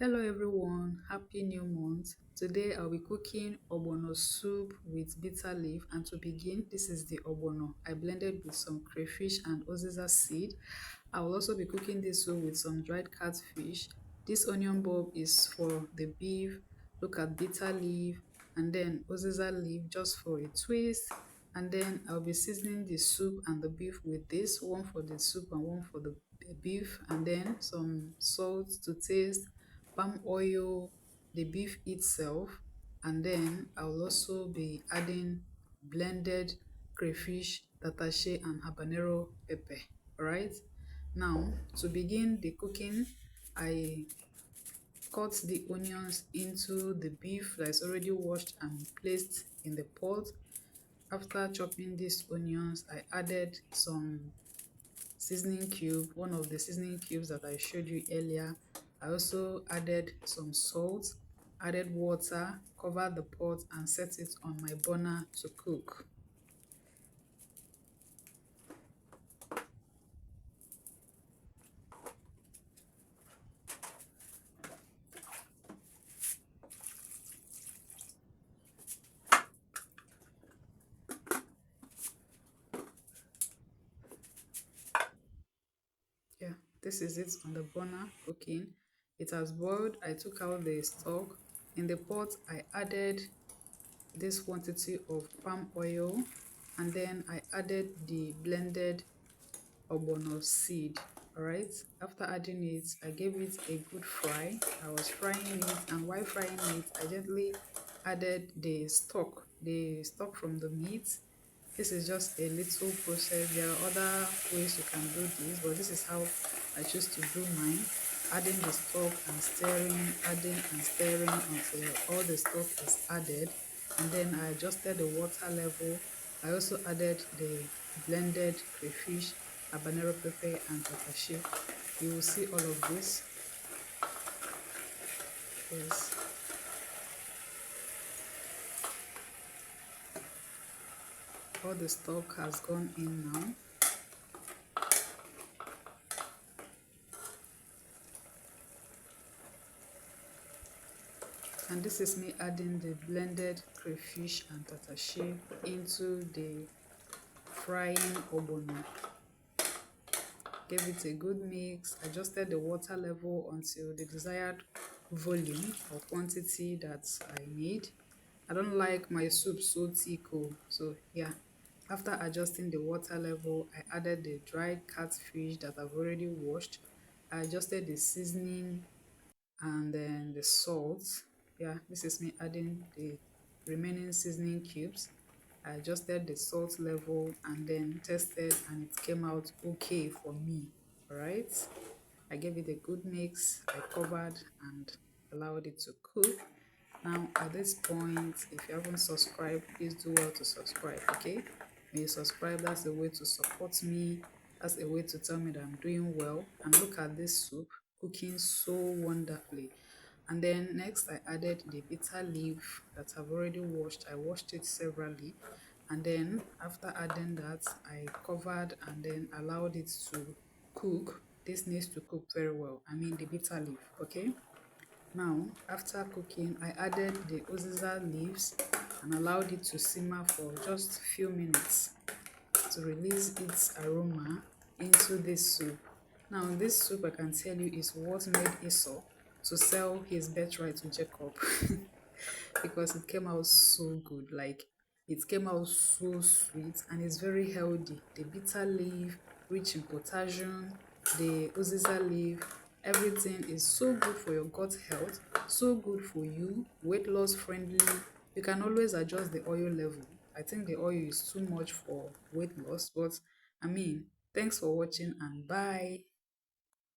Hello everyone, happy new month. Today I'll be cooking ogbono soup with bitter leaf, and to begin, this is the ogbono I blended with some crayfish and uziza seed. I will also be cooking this soup with some dried catfish. This onion bulb is for the beef. Look at bitter leaf and then uziza leaf just for a twist. And then I'll be seasoning the soup and the beef with this, one for the soup and one for the beef, and then some salt to taste, palm oil, the beef itself, and then I'll also be adding blended crayfish, tatashe, and habanero pepper. Alright, now to begin the cooking, I cut the onions into the beef that is already washed and placed in the pot. After chopping these onions, I added some seasoning cube, one of the seasoning cubes that I showed you earlier. I also added some salt, added water, covered the pot and set it on my burner to cook. Yeah, this is it on the burner cooking. It has boiled. I took out the stock. In the pot, I added this quantity of palm oil, and then I added the blended ogbono seed. Alright, after adding it, I gave it a good fry. I was frying it, and while frying it, I gently added the stock from the meat. This is just a little process. There are other ways you can do this, but this is how I choose to do mine. Adding the stock and stirring, adding and stirring until all the stock is added, and then I adjusted the water level. I also added the blended crayfish, habanero pepper, and tatashe. You will see all of this. Yes. All the stock has gone in now. And this is me adding the blended crayfish and tatashe into the frying ogbono. Gave it a good mix, adjusted the water level until the desired volume or quantity that I need. I don't like my soup so thick, so yeah. After adjusting the water level, I added the dried catfish that I've already washed. I adjusted the seasoning and then the salt. Yeah, this is me adding the remaining seasoning cubes. I adjusted the salt level and then tested, and it came out okay for me. All right, I gave it a good mix. I covered and allowed it to cook. Now at this point, if you haven't subscribed, please do well to subscribe. Okay, when you subscribe, that's a way to support me. That's a way to tell me that I'm doing well. And look at this soup cooking so wonderfully. And then next I added the bitter leaf that I've already washed. I washed it severally, and then after adding that, I covered and then allowed it to cook. This needs to cook very well, I mean the bitter leaf. Okay, now after cooking, I added the uziza leaves and allowed it to simmer for just a few minutes to release its aroma into this soup. Now, this soup, I can tell you, is what made Esau to sell his birthright to Jacob because it came out so good. Like, it came out so sweet and it's very healthy. The bitter leaf, rich in potassium, the uziza leaf, everything is so good for your gut health, so good for you, weight loss friendly. You can always adjust the oil level. I think the oil is too much for weight loss, but I mean, thanks for watching and bye.